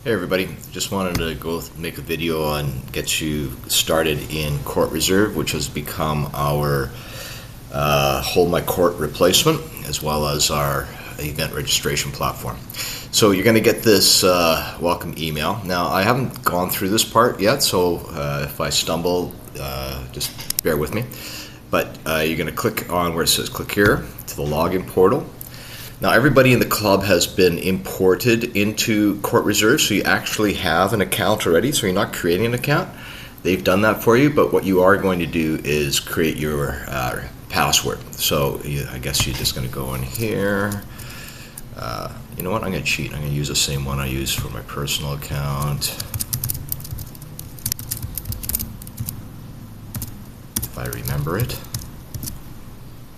Hey everybody, just wanted to go make a video on get you started in CourtReserve, which has become our Hold My Court replacement, as well as our event registration platform. So you're going to get this welcome email. Now I haven't gone through this part yet, so if I stumble, just bear with me. But you're going to click on where it says click here to the login portal. Now everybody in the club has been imported into CourtReserve, so you actually have an account already, so you're not creating an account. They've done that for you, but what you are going to do is create your password. So I guess you're just going to go in here. You know what, I'm going to cheat. I'm going to use the same one I use for my personal account. If I remember it.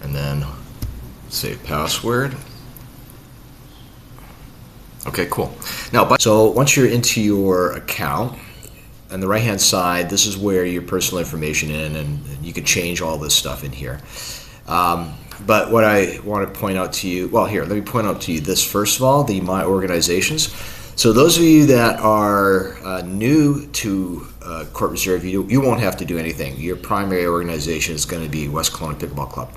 And then save password. Okay, cool. Now, so once you're into your account, on the right-hand side, this is where your personal information and you can change all this stuff in here. But what I want to point out to you, well, here, let me point out to you this first of all, the My Organizations. So those of you that are new to CourtReserve, you won't have to do anything. Your primary organization is going to be West Kelowna Pickleball Club.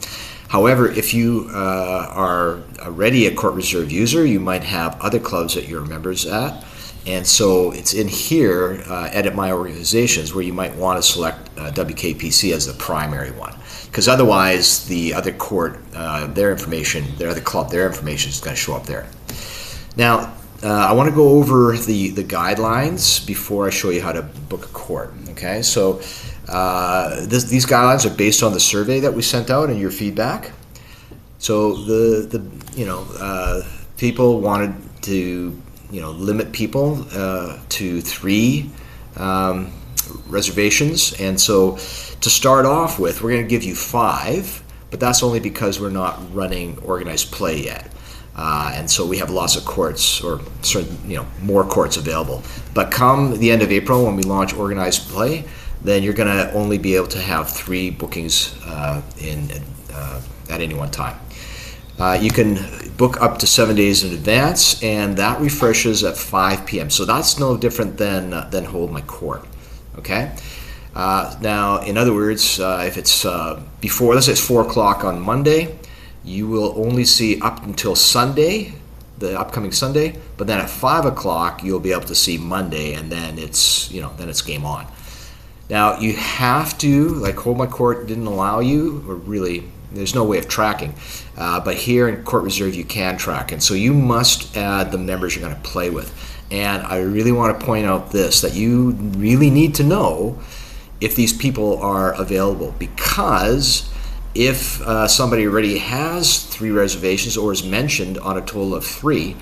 However, if you are already a CourtReserve user, you might have other clubs that you're members at. And so it's in here, Edit My Organizations, where you might want to select WKPC as the primary one. Because otherwise, the other court, their information, their other club, their information is going to show up there. Now, I want to go over the guidelines before I show you how to book a court. Okay, so these guidelines are based on the survey that we sent out and your feedback. So people wanted to limit people to 3 reservations, and so to start off with, we're going to give you 5, but that's only because we're not running organized play yet. And so we have lots of courts, or more courts available. But come the end of April, when we launch organized play, then you're going to only be able to have 3 bookings at any one time. You can book up to 7 days in advance, and that refreshes at 5 p.m. So that's no different than Hold My Court. Okay. Now, in other words, if it's before, let's say it's 4 o'clock on Monday, you will only see up until Sunday, the upcoming Sunday, but then at 5 o'clock you'll be able to see Monday, and then it's game on. Now you have to, like Hold My Court didn't allow you, or really there's no way of tracking, but here in CourtReserve you can track, and so you must add the members you're going to play with. And I really want to point out this, that you really need to know if these people are available, because if somebody already has 3 reservations or is mentioned on a total of 3,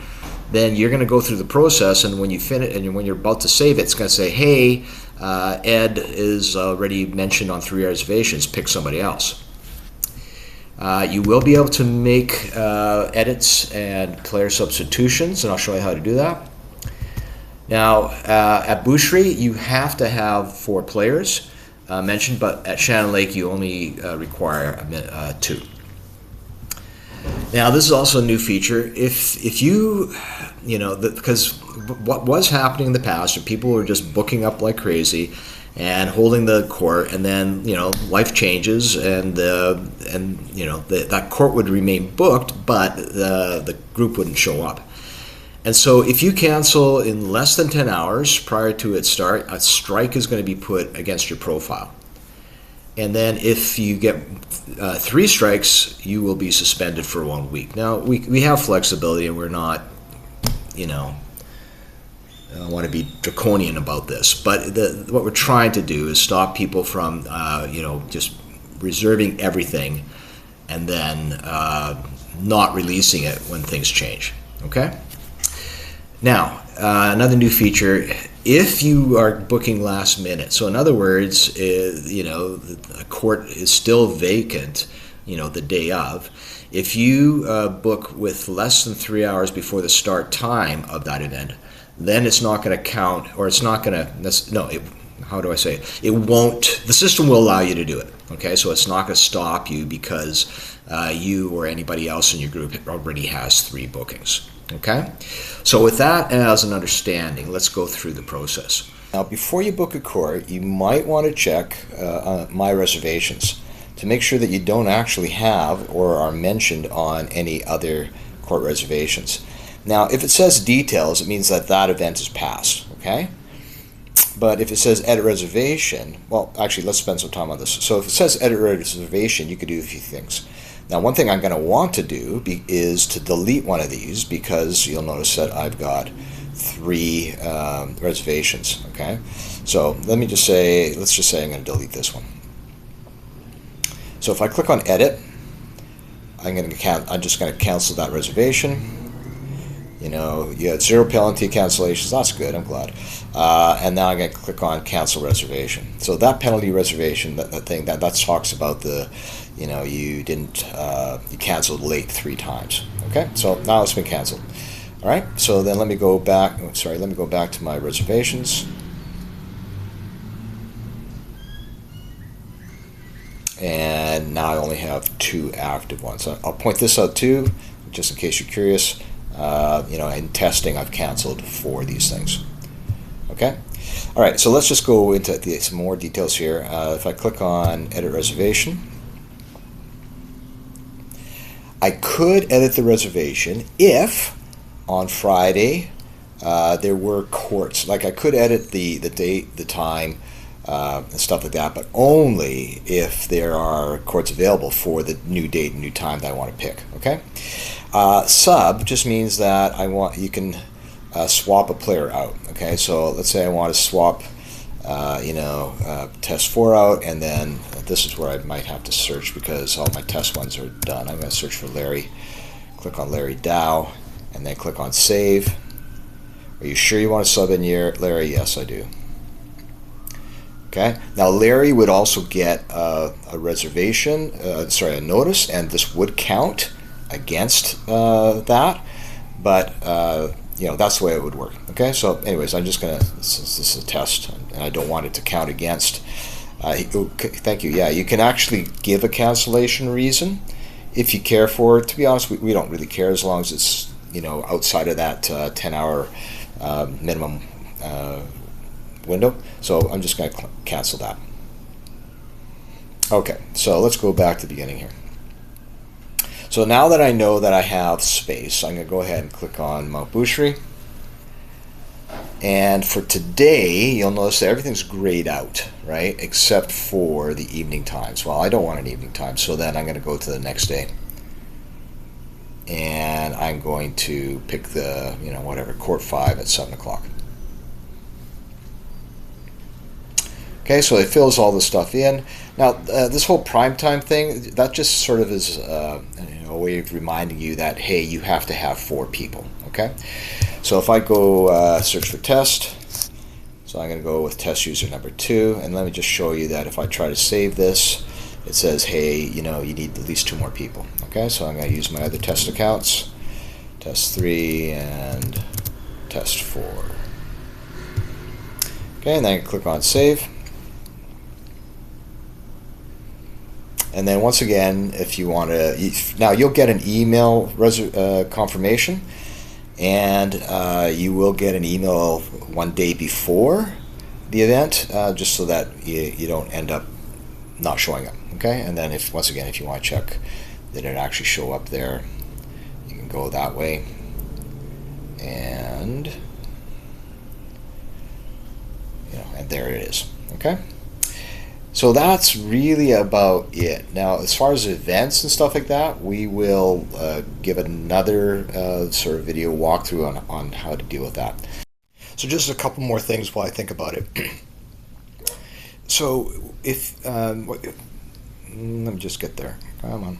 then you're going to go through the process, and when you finish and when you're about to save it, it's going to say, hey, Ed is already mentioned on 3 reservations, pick somebody else. You will be able to make edits and player substitutions, and I'll show you how to do that. Now, at Boucherie, you have to have 4 players mentioned, but at Shannon Lake, you only require 2. Now, this is also a new feature. If you, because what was happening in the past, people were just booking up like crazy and holding the court, and then life changes, and that court would remain booked, but the group wouldn't show up. And so if you cancel in less than 10 hours prior to its start, a strike is going to be put against your profile. And then if you get 3 strikes, you will be suspended for 1 week. Now, we have flexibility, and we're not, I want to be draconian about this. But what we're trying to do is stop people from, just reserving everything and then not releasing it when things change. Okay? Now, another new feature, if you are booking last minute, so in other words, a court is still vacant, the day of, if you book with less than 3 hours before the start time of that event, then it's not going to count, or it's not going to, how do I say it? It won't, the system will allow you to do it, okay? So it's not going to stop you because you or anybody else in your group already has 3 bookings. Okay? So with that as an understanding, let's go through the process. Now, before you book a court, you might want to check My Reservations to make sure that you don't actually have or are mentioned on any other court reservations. Now, if it says details, it means that that event is past, okay? But if it says edit reservation, well, actually, let's spend some time on this. So if it says edit reservation, you could do a few things. Now, one thing I'm going to want to do is to delete one of these, because you'll notice that I've got 3 reservations, okay? So let's just say I'm going to delete this one. So if I click on edit, I'm just going to cancel that reservation. You know, you had 0 penalty cancellations. That's good. I'm glad. And now I'm going to click on cancel reservation. So that penalty reservation, that talks about the, you know, you canceled late 3 times. Okay. So now it's been canceled. All right. So then let me go back. Let me go back to my reservations. And now I only have 2 active ones. I'll point this out too, just in case you're curious. You know, in testing, I've canceled 4 of these things. Okay? All right, so let's just go into some more details here. If I click on Edit Reservation, I could edit the reservation if on Friday there were courts. Like I could edit the date, the time, and stuff like that, but only if there are courts available for the new date and new time that I want to pick. Okay? Sub just means that you can swap a player out. Okay, so let's say I want to swap, test 4 out, and then this is where I might have to search because all my test ones are done. I'm going to search for Larry. Click on Larry Dow, and then click on Save. Are you sure you want to sub in Larry? Yes, I do. Okay. Now Larry would also get a reservation, a notice, and this would count against that, but you know, that's the way it would work. Okay, so anyways, I'm just gonna, since this is a test and I don't want it to count against, thank you. Yeah, you can actually give a cancellation reason if you care for it. To be honest, we don't really care as long as it's, you know, outside of that 10-hour minimum window. So I'm just going to cancel that. Okay, so let's go back to the beginning here. So now that I know that I have space, I'm going to go ahead and click on Mount Boucherie. And for today, you'll notice that everything's grayed out, right? Except for the evening times. Well, I don't want an evening time, so then I'm going to go to the next day. And I'm going to pick the, you know, whatever, Court 5 at 7 o'clock. Okay, so it fills all the stuff in. Now, this whole primetime thing, that just sort of is a way of reminding you that, hey, you have to have 4 people, okay? So if I go search for test, so I'm going to go with test user number 2, and let me just show you that if I try to save this, it says, hey, you know, you need at least 2 more people, okay? So I'm going to use my other test accounts, test 3 and test 4. Okay, and then I can click on save. And then once again, if you want to, now you'll get an email confirmation, and you will get an email one day before the event, just so that you don't end up not showing up. Okay, and then once again, if you want to check that it actually show up there, you can go that way, and and there it is. Okay. So that's really about it. Now, as far as events and stuff like that, we will give another sort of video walkthrough on how to deal with that. So just a couple more things while I think about it. So if, let me just get there. Come on.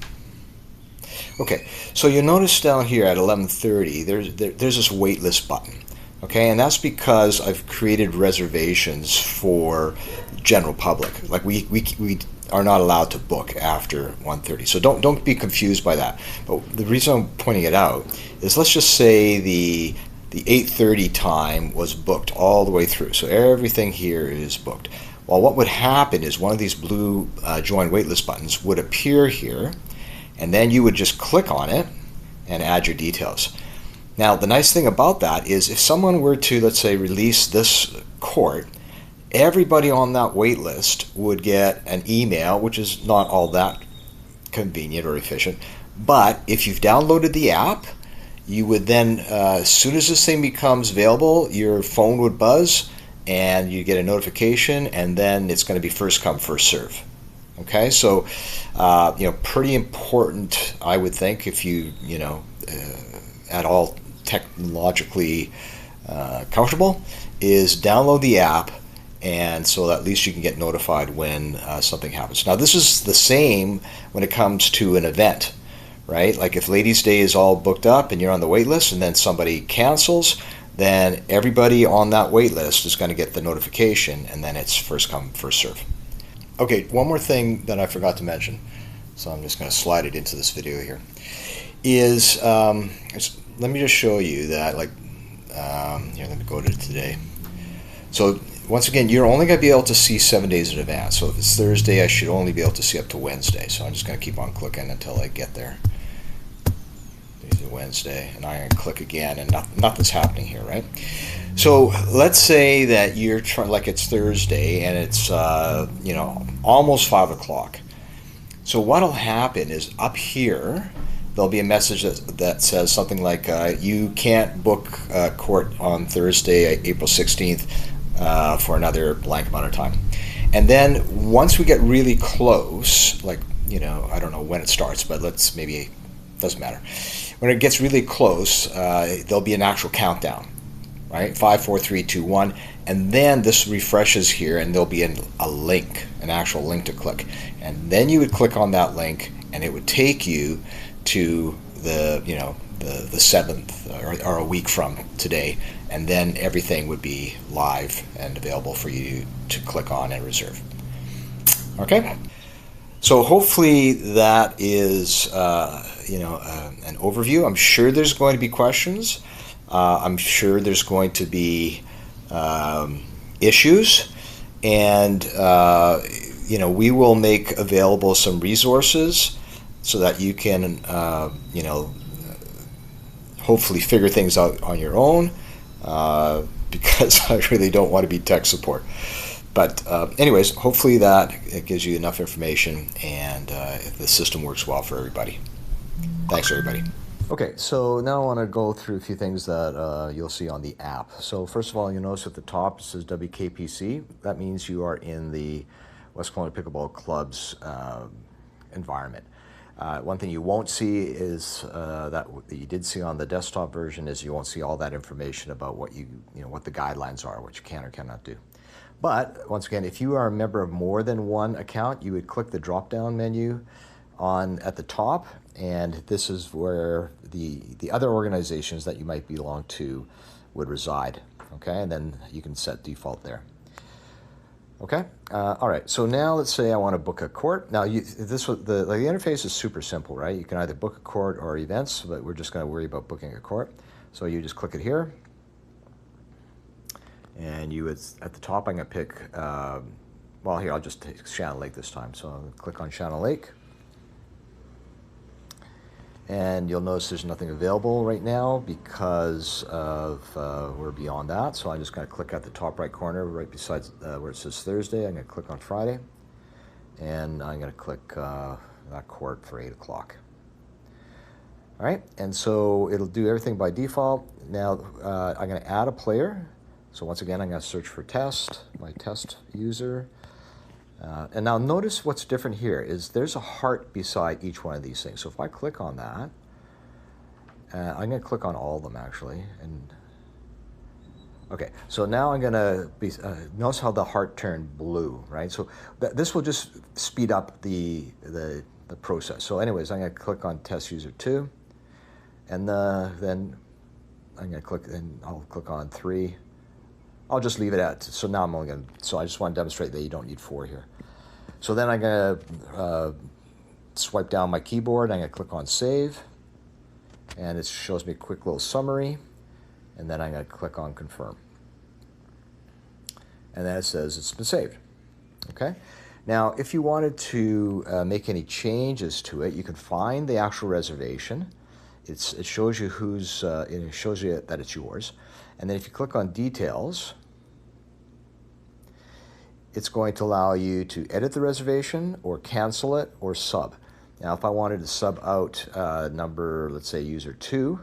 Okay, so you'll notice down here at 11:30, there's this waitlist button. Okay, and that's because I've created reservations for general public. Like we are not allowed to book after 1:30. So don't be confused by that. But the reason I'm pointing it out is, let's just say the 8:30 time was booked all the way through. So everything here is booked. Well, what would happen is one of these blue join waitlist buttons would appear here, and then you would just click on it and add your details. Now, the nice thing about that is if someone were to, let's say, release this court, everybody on that wait list would get an email, which is not all that convenient or efficient. But if you've downloaded the app, you would then, as soon as this thing becomes available, your phone would buzz and you get a notification, and then it's going to be first come, first serve. Okay, so pretty important, I would think, if you at all technologically comfortable, is download the app, and so at least you can get notified when something happens. Now, this is the same when it comes to an event, right? Like if Ladies' Day is all booked up and you're on the wait list, and then somebody cancels, then everybody on that wait list is going to get the notification, and then it's first come, first serve. Okay, one more thing that I forgot to mention, so I'm just going to slide it into this video here, is let me just show you that, here, let me go to today. So once again, you're only going to be able to see 7 days in advance. So if it's Thursday, I should only be able to see up to Wednesday. So I'm just going to keep on clicking until I get there. Wednesday, and I'm going to click again, and nothing's happening here, right? So let's say that you're trying, like it's Thursday, and it's almost 5 o'clock. So what'll happen is up here there'll be a message that says something like you can't book court on Thursday, April 16th for another blank amount of time. And then once we get really close, I don't know when it starts, but doesn't matter. When it gets really close, there'll be an actual countdown, right? 5, 4, 3, 2, 1, and then this refreshes here, and there'll be a link, an actual link to click, and then you would click on that link, and it would take you to the 7th or a week from today, and then everything would be live and available for you to click on and reserve. Okay. So hopefully that is an overview. I'm sure there's going to be questions. I'm sure there's going to be issues, and we will make available some resources so that you can hopefully figure things out on your own, because I really don't want to be tech support. But anyways, hopefully that it gives you enough information, and the system works well for everybody. Thanks, everybody. Okay, so now I want to go through a few things that you'll see on the app. So first of all, you'll notice at the top it says WKPC. That means you are in the West Kelowna Pickleball Club's environment. One thing you won't see is that you did see on the desktop version is you won't see all that information about what what the guidelines are, what you can or cannot do. But once again, if you are a member of more than one account, you would click the drop-down menu at the top, and this is where the other organizations that you might belong to would reside. Okay, and then you can set default there. Okay, all right. So now let's say I want to book a court. Now the interface is super simple, right? You can either book a court or events, but we're just going to worry about booking a court. So you just click it here. And at the top, I'm going to pick, here, I'll just take Shannon Lake this time. So I'll click on Shannon Lake. And you'll notice there's nothing available right now because we're beyond that. So I'm just going to click at the top right corner, right beside where it says Thursday. I'm going to click on Friday. And I'm going to click that court for 8 o'clock. All right, and so it'll do everything by default. Now I'm going to add a player. So once again, I'm going to search for my test user. And now notice what's different here is there's a heart beside each one of these things. So if I click on that, I'm going to click on all of them actually. Okay, so now I'm going to notice how the heart turned blue, right? So this will just speed up the process. So anyways, I'm going to click on test user 2, and then I'm going to click, and I'll click on 3. I'll just leave it at, so now I'm only going to, so I just want to demonstrate that you don't need 4 here. So then I'm going to swipe down my keyboard, I'm going to click on save, and it shows me a quick little summary, and then I'm going to click on confirm. And then it says it's been saved, okay? Now, if you wanted to make any changes to it, you can find the actual reservation, it shows you it shows you that it's yours. And then if you click on details, it's going to allow you to edit the reservation or cancel it or sub. Now, if I wanted to sub out number, let's say user 2,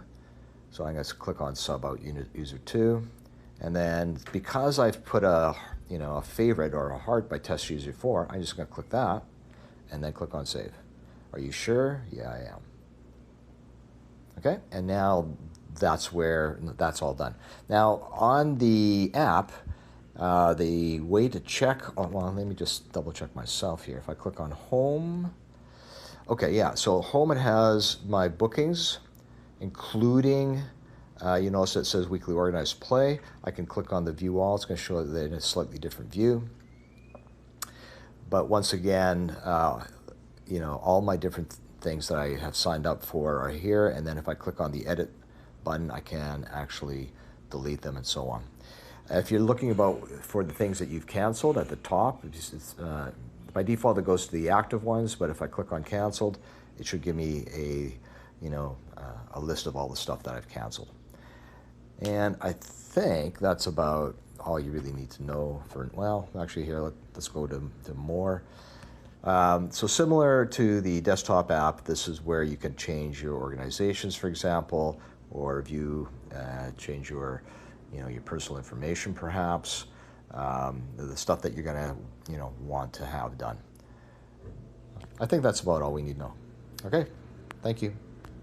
so I'm going to click on sub out user 2, and then because I've put a favorite or a heart by test user 4, I'm just going to click that, and then click on save. Are you sure? Yeah, I am. Okay, and now that's all done. Now on the app, the way to check, well, let me just double check myself here. If I click on home, okay, yeah, so home, it has my bookings, including, you notice it says weekly organized play. I can click on the view all. It's going to show that in a slightly different view. But once again, all my different things that I have signed up for are here. And then if I click on the edit button, I can actually delete them and so on. If you're looking for the things that you've canceled at the top, by default it goes to the active ones, but if I click on canceled, it should give me a list of all the stuff that I've canceled. And I think that's about all you really need to know actually here, let's go to more. So similar to the desktop app, this is where you can change your organizations, for example, or change your personal information, perhaps, the stuff that you're gonna want to have done. I think that's about all we need to know. Okay, thank you.